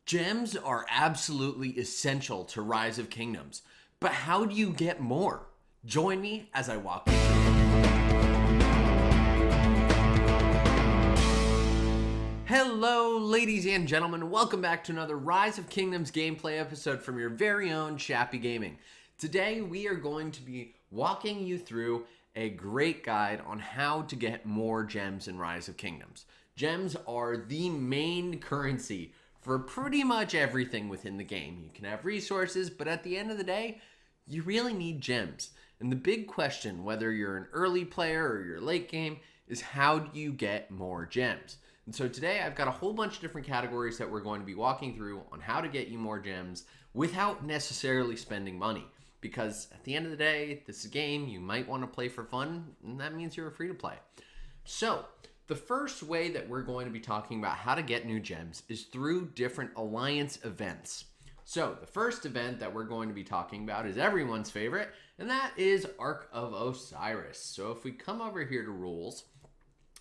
Gems are absolutely essential to Rise of Kingdoms, but how do you get more? Join me as I walk you through it. Hello, ladies and gentlemen. Welcome back to another Rise of Kingdoms gameplay episode from your very own Shappy Gaming. Today, we are going to be walking you through a great guide on how to get more gems in Rise of Kingdoms. Gems are the main currency for pretty much everything within the game. You can have resources, but at the end of the day, you really need gems. And the big question, whether you're an early player or you're late game, is how do you get more gems? And so today I've got a whole bunch of different categories that we're going to be walking through on how to get you more gems without necessarily spending money. Because at the end of the day, this is a game you might want to play for fun, and that means you're free to play. So, the first way that we're going to be talking about how to get new gems is through different alliance events. So the first event that we're going to be talking about is everyone's favorite, and that is Ark of Osiris. So if we come over here to rules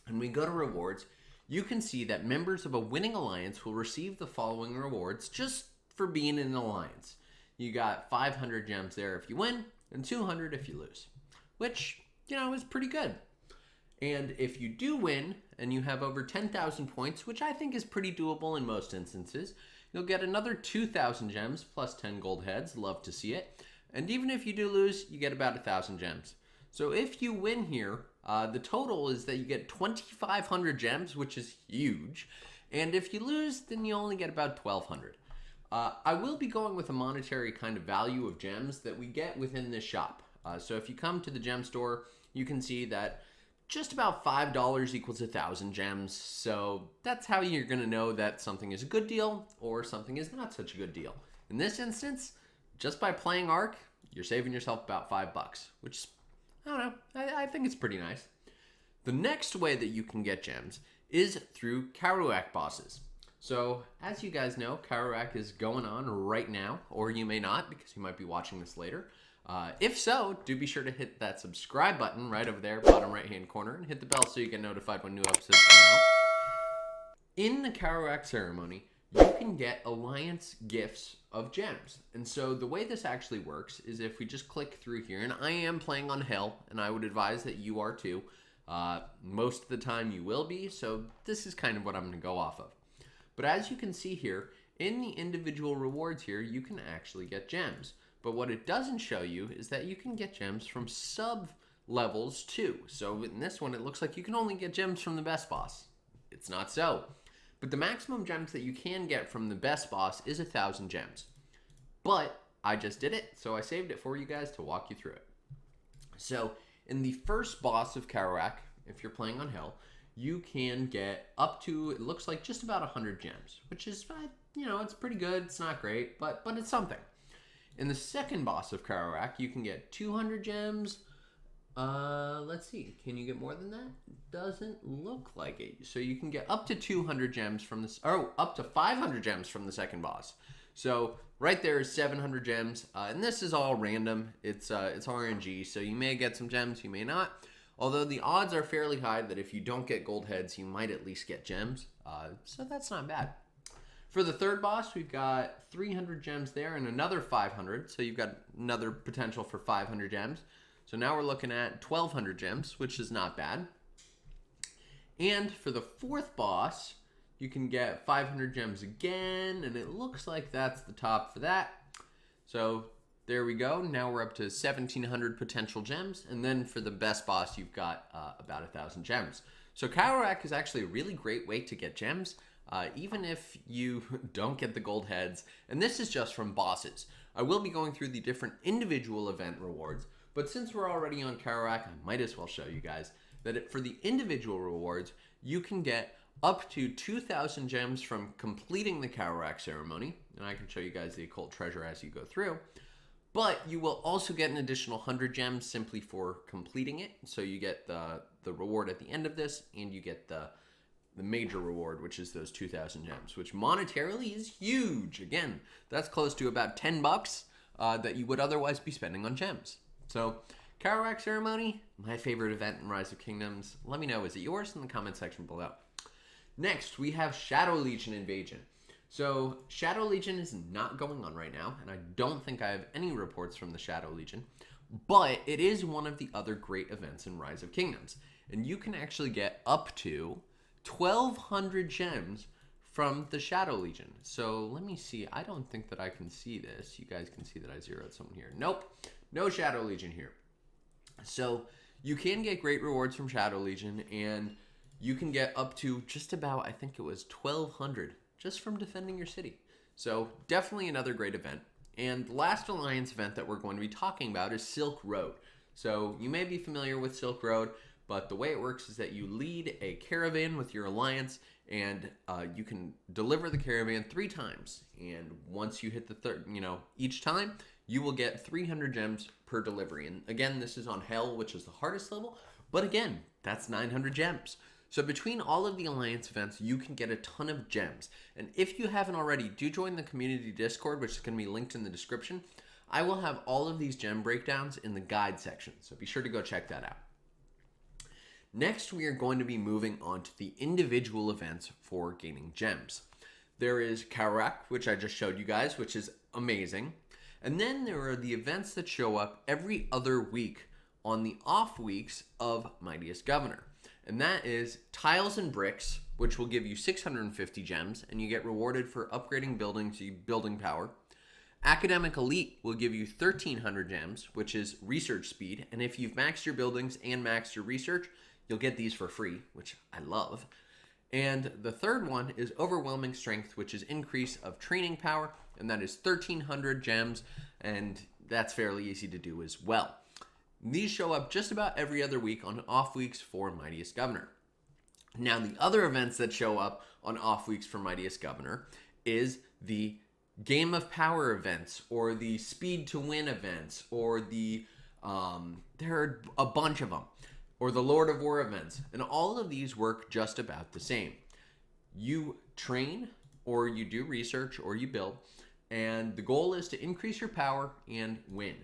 and we go to rewards, you can see that members of a winning alliance will receive the following rewards just for being in an alliance. You got 500 gems there if you win and 200 if you lose, which, is pretty good. And if you do win and you have over 10,000 points, which I think is pretty doable in most instances, you'll get another 2,000 gems plus 10 gold heads. Love to see it. And even if you do lose, you get about 1,000 gems. So if you win here, the total is that you get 2,500 gems, which is huge. And if you lose, then you only get about 1,200. I will be going with a monetary kind of value of gems that we get within this shop. So if you come to the gem store, you can see that just about $5 equals 1,000 gems. So that's how you're going to know that something is a good deal or something is not such a good deal. In this instance, just by playing Ark, you're saving yourself about $5, which, I don't know, I think it's pretty nice. The next way that you can get gems is through Karuak bosses. So as you guys know, Karuak is going on right now, or you may not because you might be watching this later. If so, do be sure to hit that subscribe button right over there, bottom right hand corner, and hit the bell so you get notified when new episodes come out. In the Karuak ceremony, you can get alliance gifts of gems. And so the way this actually works is if we just click through here, and I am playing on Hell, and I would advise that you are too. Most of the time you will be, so this is kind of what I'm going to go off of. But as you can see here, in the individual rewards here, you can actually get gems. But what it doesn't show you is that you can get gems from sub-levels too. So in this one, it looks like you can only get gems from the best boss. It's not so. But the maximum gems that you can get from the best boss is 1,000 gems. But I just did it, so I saved it for you guys to walk you through it. So in the first boss of Karuak, if you're playing on Hell, you can get up to, it looks like just about 100 gems, which is, it's pretty good. It's not great, but it's something. In the second boss of Karuak, you can get 200 gems. Let's see. Can you get more than that? Doesn't look like it. So you can get up to 200 gems from this, up to 500 gems from the second boss. So right there is 700 gems. And this is all random. It's RNG. So you may get some gems, you may not. Although the odds are fairly high that if you don't get gold heads, you might at least get gems. So that's not bad. For the third boss, we've got 300 gems there and another 500. So you've got another potential for 500 gems. So now we're looking at 1,200 gems, which is not bad. And for the fourth boss, you can get 500 gems again. And it looks like that's the top for that. So there we go. Now we're up to 1,700 potential gems. And then for the best boss, you've got about 1,000 gems. So Karuak is actually a really great way to get gems. Even if you don't get the gold heads, and this is just from bosses. I will be going through the different individual event rewards, but since we're already on Karuak, I might as well show you guys that for the individual rewards, you can get up to 2,000 gems from completing the Karuak ceremony, and I can show you guys the occult treasure as you go through, but you will also get an additional 100 gems simply for completing it, so you get the reward at the end of this, and you get the major reward, which is those 2,000 gems, which monetarily is huge. Again, that's close to about $10 that you would otherwise be spending on gems. So, Karuak ceremony, my favorite event in Rise of Kingdoms. Let me know, is it yours in the comment section below. Next, we have Shadow Legion Invasion. So Shadow Legion is not going on right now, and I don't think I have any reports from the Shadow Legion, but it is one of the other great events in Rise of Kingdoms. And you can actually get up to 1,200 gems from the Shadow Legion. So let me see. I don't think that I can see this. You guys can see that I zeroed someone here. Nope, no Shadow Legion here. So you can get great rewards from Shadow Legion, and you can get up to just about, I think it was 1,200 just from defending your city. So definitely another great event. And the last alliance event that we're going to be talking about is Silk Road. So you may be familiar with Silk Road, but the way it works is that you lead a caravan with your alliance, and you can deliver the caravan 3 times. And once you hit the third, each time, you will get 300 gems per delivery. And again, this is on Hell, which is the hardest level. But again, that's 900 gems. So between all of the alliance events, you can get a ton of gems. And if you haven't already, do join the community Discord, which is going to be linked in the description. I will have all of these gem breakdowns in the guide section, so be sure to go check that out. Next, we are going to be moving on to the individual events for gaining gems. There is Karak, which I just showed you guys, which is amazing. And then there are the events that show up every other week on the off weeks of Mightiest Governor. And that is Tiles and Bricks, which will give you 650 gems, and you get rewarded for upgrading buildings, building power. Academic Elite will give you 1,300 gems, which is research speed. And if you've maxed your buildings and maxed your research, you'll get these for free, which I love. And the third one is Overwhelming Strength, which is increase of training power, and that is 1,300 gems, and that's fairly easy to do as well. These show up just about every other week on off weeks for Mightiest Governor. Now, the other events that show up on off weeks for Mightiest Governor is the Game of Power events, or the Speed to Win events, or the, there are a bunch of them, or the Lord of War events. And all of these work just about the same. You train, or you do research, or you build, and the goal is to increase your power and win.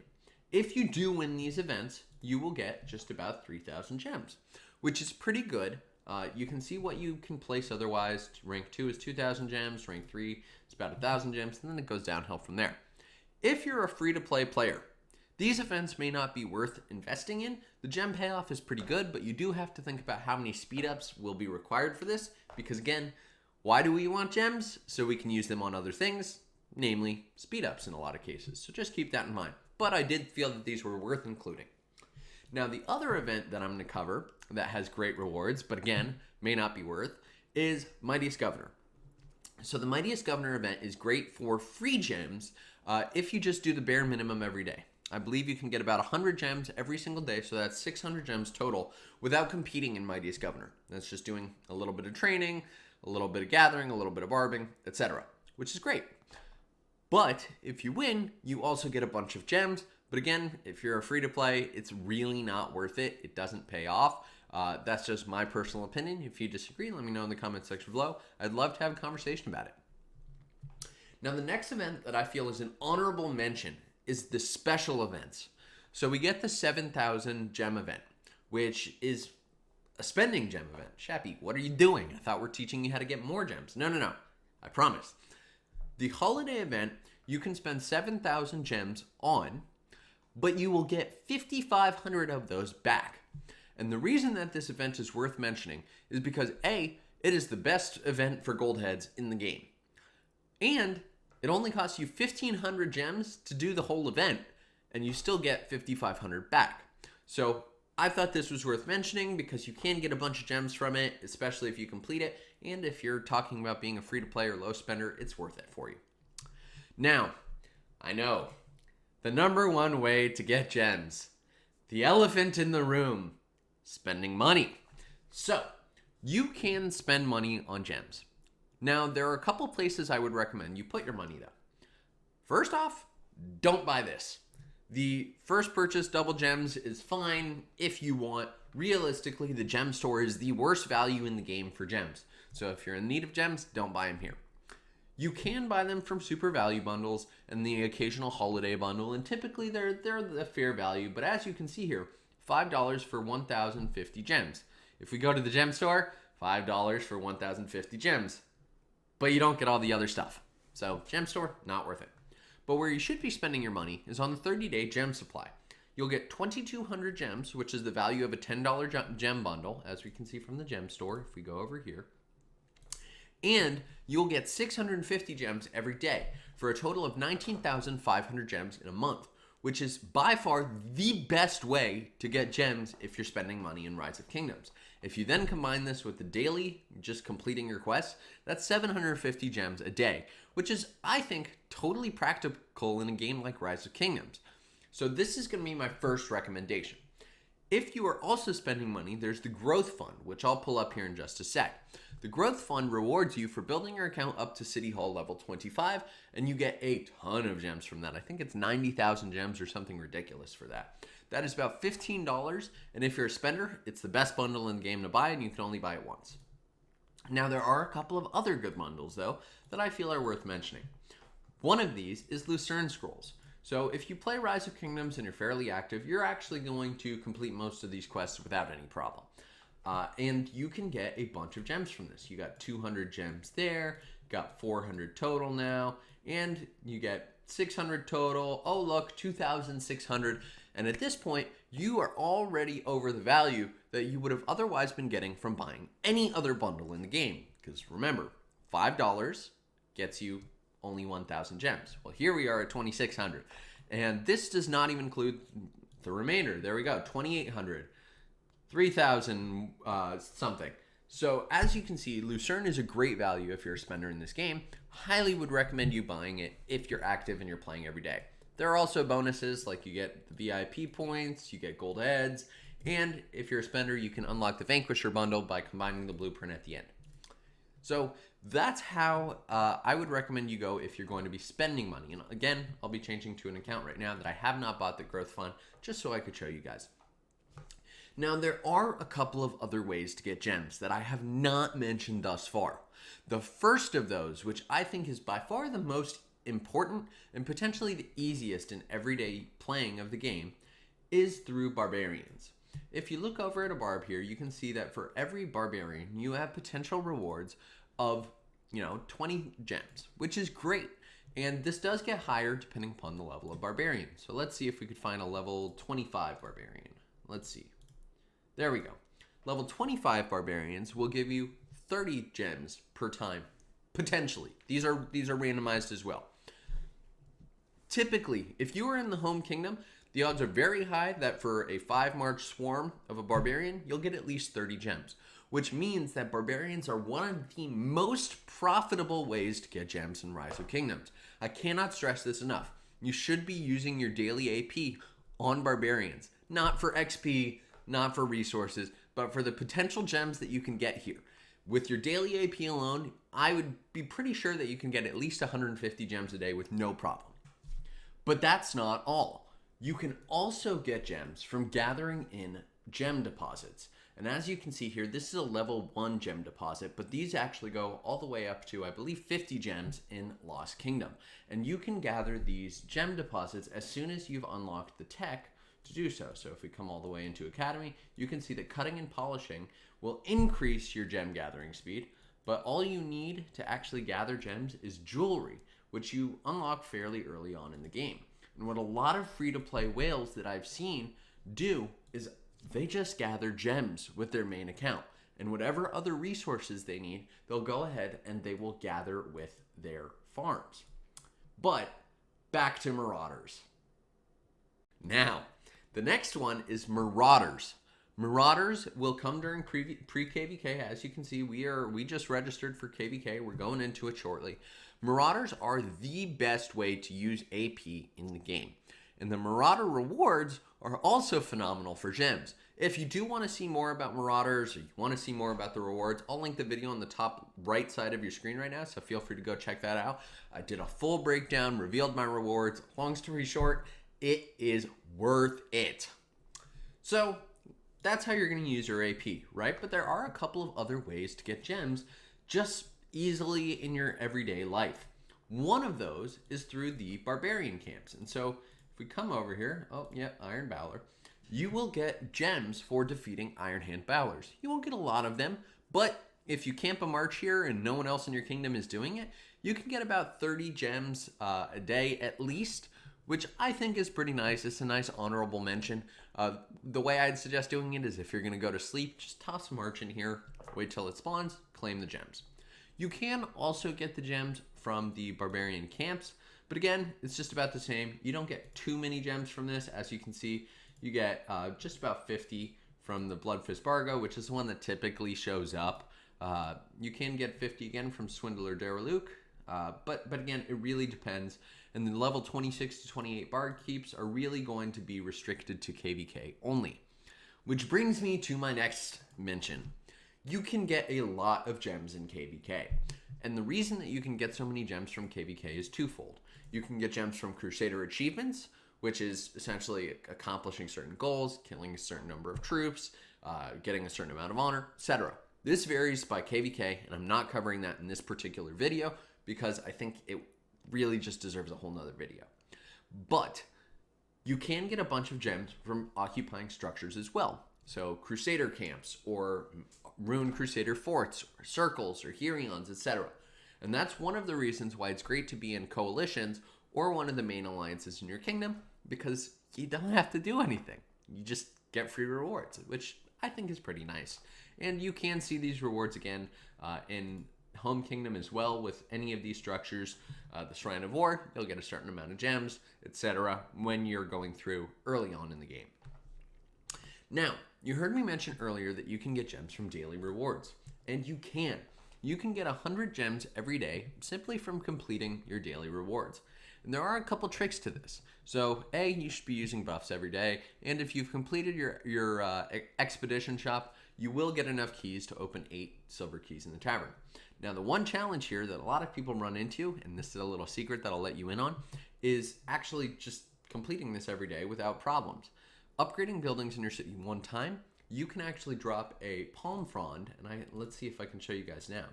If you do win these events, you will get just about 3,000 gems, which is pretty good. You can see what you can place otherwise. Rank 2 is 2,000 gems, rank 3 is about 1,000 gems, and then it goes downhill from there. If you're a free-to-play player, these events may not be worth investing in. The gem payoff is pretty good, but you do have to think about how many speed-ups will be required for this, because again, why do we want gems? So we can use them on other things, namely speed-ups in a lot of cases. So just keep that in mind. But I did feel that these were worth including. Now, the other event that I'm going to cover that has great rewards, but again, may not be worth, is Mightiest Governor. So the Mightiest Governor event is great for free gems if you just do the bare minimum every day. I believe you can get about 100 gems every single day, so that's 600 gems total without competing in Mightiest Governor. That's just doing a little bit of training, a little bit of gathering, a little bit of barbing, etc., which is great. But if you win, you also get a bunch of gems. But again, if you're a free-to-play, it's really not worth it. It doesn't pay off. That's just my personal opinion. If you disagree, let me know in the comment section below. I'd love to have a conversation about it. Now, the next event that I feel is an honorable mention is the special events. So we get the 7,000 gem event, which is a spending gem event. Shappy, what are you doing? I thought we're teaching you how to get more gems. No. I promise. The holiday event, you can spend 7,000 gems on, but you will get 5,500 of those back. And the reason that this event is worth mentioning is because A, it is the best event for gold heads in the game. And it only costs you 1,500 gems to do the whole event, and you still get 5,500 back. So I thought this was worth mentioning because you can get a bunch of gems from it, especially if you complete it. And if you're talking about being a free-to-play or low spender, it's worth it for you. Now, I know, the number one way to get gems, the elephant in the room, spending money. So, you can spend money on gems. Now, there are a couple places I would recommend you put your money though. First off, don't buy this. The first purchase double gems is fine if you want. Realistically, the gem store is the worst value in the game for gems. So if you're in need of gems, don't buy them here. You can buy them from super value bundles and the occasional holiday bundle, and typically they're the fair value, but as you can see here, $5 for 1,050 gems. If we go to the gem store, $5 for 1,050 gems. but you don't get all the other stuff. So gem store, not worth it. But where you should be spending your money is on the 30-day gem supply. You'll get 2,200 gems, which is the value of a $10 gem bundle, as we can see from the gem store if we go over here. And you'll get 650 gems every day for a total of 19,500 gems in a month, which is by far the best way to get gems if you're spending money in Rise of Kingdoms. If you then combine this with the daily, just completing your quests, that's 750 gems a day, which is, I think, totally practical in a game like Rise of Kingdoms. So this is going to be my first recommendation. If you are also spending money, there's the Growth Fund, which I'll pull up here in just a sec. The Growth Fund rewards you for building your account up to City Hall level 25, and you get a ton of gems from that. I think it's 90,000 gems or something ridiculous for that. That is about $15, and if you're a spender, it's the best bundle in the game to buy, and you can only buy it once. Now, there are a couple of other good bundles, though, that I feel are worth mentioning. One of these is Lucerne Scrolls. So if you play Rise of Kingdoms and you're fairly active, you're actually going to complete most of these quests without any problem. And you can get a bunch of gems from this. You got 200 gems there, got 400 total now, and you get 600 total. Oh, look, 2,600. And at this point, you are already over the value that you would have otherwise been getting from buying any other bundle in the game. Because remember, $5 gets you only 1,000 gems. Well, here we are at 2,600. And this does not even include the remainder. There we go, 2,800. 3,000 something. So as you can see, Lucerne is a great value if you're a spender in this game. Highly would recommend you buying it if you're active and you're playing every day. There are also bonuses like you get the VIP points, you get gold heads, and if you're a spender, you can unlock the Vanquisher bundle by combining the blueprint at the end. So that's how I would recommend you go if you're going to be spending money. And again, I'll be changing to an account right now that I have not bought the Growth Fund, just so I could show you guys. Now, there are a couple of other ways to get gems that I have not mentioned thus far. The first of those, which I think is by far the most important and potentially the easiest in everyday playing of the game, is through Barbarians. If you look over at a barb here, you can see that for every Barbarian, you have potential rewards of, 20 gems, which is great. And this does get higher depending upon the level of Barbarian. So let's see if we could find a level 25 Barbarian. Let's see. There we go. Level 25 Barbarians will give you 30 gems per time, potentially. These are randomized as well. Typically, if you are in the home kingdom, the odds are very high that for a 5-march swarm of a Barbarian, you'll get at least 30 gems, which means that Barbarians are one of the most profitable ways to get gems in Rise of Kingdoms. I cannot stress this enough. You should be using your daily AP on Barbarians, not for XP, not for resources, but for the potential gems that you can get here. With your daily AP alone, I would be pretty sure that you can get at least 150 gems a day with no problem. But that's not all. You can also get gems from gathering in gem deposits. And as you can see here, this is a level 1 gem deposit, but these actually go all the way up to, I believe, 50 gems in Lost Kingdom. And you can gather these gem deposits as soon as you've unlocked the tech to do so. So if we come all the way into Academy, you can see that cutting and polishing will increase your gem gathering speed, but all you need to actually gather gems is jewelry, which you unlock fairly early on in the game. And what a lot of free-to-play whales that I've seen do is they just gather gems with their main account, and whatever other resources they need, they'll go ahead and they will gather with their farms. But back to Marauders. Now, the next one is Marauders. Marauders will come during pre-KVK. As you can see, we just registered for KVK. We're going into it shortly. Marauders are the best way to use AP in the game. And the Marauder rewards are also phenomenal for gems. If you do want to see more about Marauders or you want to see more about the rewards, I'll link the video on the top right side of your screen right now, so feel free to go check that out. I did a full breakdown, revealed my rewards. Long story short, it is worth it. So that's how you're going to use your AP, right? But there are a couple of other ways to get gems just easily in your everyday life. One of those is through the Barbarian camps. And so if we come over here, oh yeah, Iron Bowler, you will get gems for defeating Iron Hand Bowlers. You won't get a lot of them, but If you camp a march here and no one else in your kingdom is doing it, you can get about 30 gems a day at least, which I think is pretty nice. It's a nice honorable mention. The way I'd suggest doing it is if you're going to go to sleep, just toss a march in here, wait till it spawns, claim the gems. You can also get the gems from the barbarian camps, but again, it's just about the same. You don't get too many gems from this. As you can see, you get just about 50 from the Bloodfist Bargo, which is the one that typically shows up. You can get 50 again from Swindler Dereluk, but again, it really depends. And the level 26 to 28 Bard keeps are really going to be restricted to KVK only. Which brings me to my next mention. You can get a lot of gems in KVK. And the reason that you can get so many gems from KVK is twofold. You can get gems from Crusader achievements, which is essentially accomplishing certain goals, killing a certain number of troops, getting a certain amount of honor, etc. This varies by KVK, and I'm not covering that in this particular video because I think it really just deserves a whole nother video. But you can get a bunch of gems from occupying structures as well. So Crusader camps or ruined Crusader forts or circles or Herions, etc. And that's one of the reasons why it's great to be in coalitions or one of the main alliances in your kingdom, because you don't have to do anything. You just get free rewards, which I think is pretty nice. And you can see these rewards again in home kingdom as well with any of these structures. The Shrine of War, you'll get a certain amount of gems, etc. when you're going through early on in the game. Now, you heard me mention earlier that you can get gems from daily rewards, and you can. You can get 100 gems every day simply from completing your daily rewards. And there are a couple tricks to this. So, A, you should be using buffs every day, and if you've completed your expedition shop, you will get enough keys to open 8 silver keys in the tavern. Now, the one challenge here that a lot of people run into, and this is a little secret that I'll let you in on, is actually just completing this every day without problems. Upgrading buildings in your city one time, you can actually drop a palm frond, and let's see if I can show you guys now.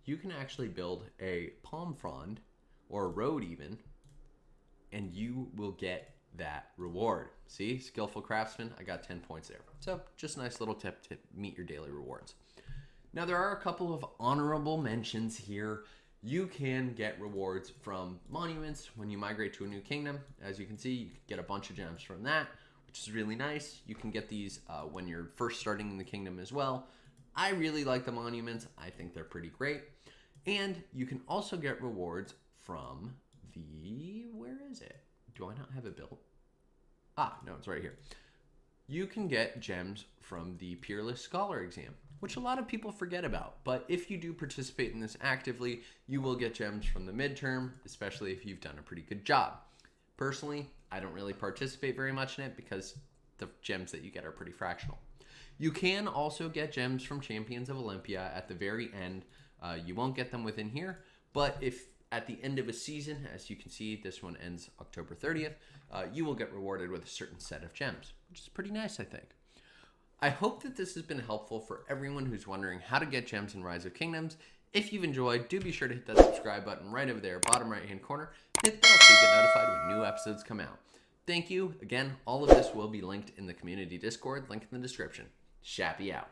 You can actually build a palm frond, or a road even, and you will get that reward. See, skillful craftsman, I got 10 points there. So just a nice little tip to meet your daily rewards. Now there are a couple of honorable mentions here. You can get rewards from monuments when you migrate to a new kingdom. As you can see, you can get a bunch of gems from that, which is really nice. You can get these when you're first starting in the kingdom as well. I really like the monuments. I think they're pretty great. And you can also get rewards from where is it? Do I not have it built? Ah, no, it's right here. You can get gems from the Peerless Scholar exam, which a lot of people forget about. But if you do participate in this actively, you will get gems from the midterm, especially if you've done a pretty good job. Personally, I don't really participate very much in it because the gems that you get are pretty fractional. You can also get gems from Champions of Olympia at the very end. You won't get them within here, but if at the end of a season, as you can see, this one ends October 30th, you will get rewarded with a certain set of gems, which is pretty nice, I think. I hope that this has been helpful for everyone who's wondering how to get gems in Rise of Kingdoms. If you've enjoyed, do be sure to hit that subscribe button right over there, bottom right-hand corner. Hit the bell so you get notified when new episodes come out. Thank you. Again, all of this will be linked in the community Discord, link in the description. Shappy out.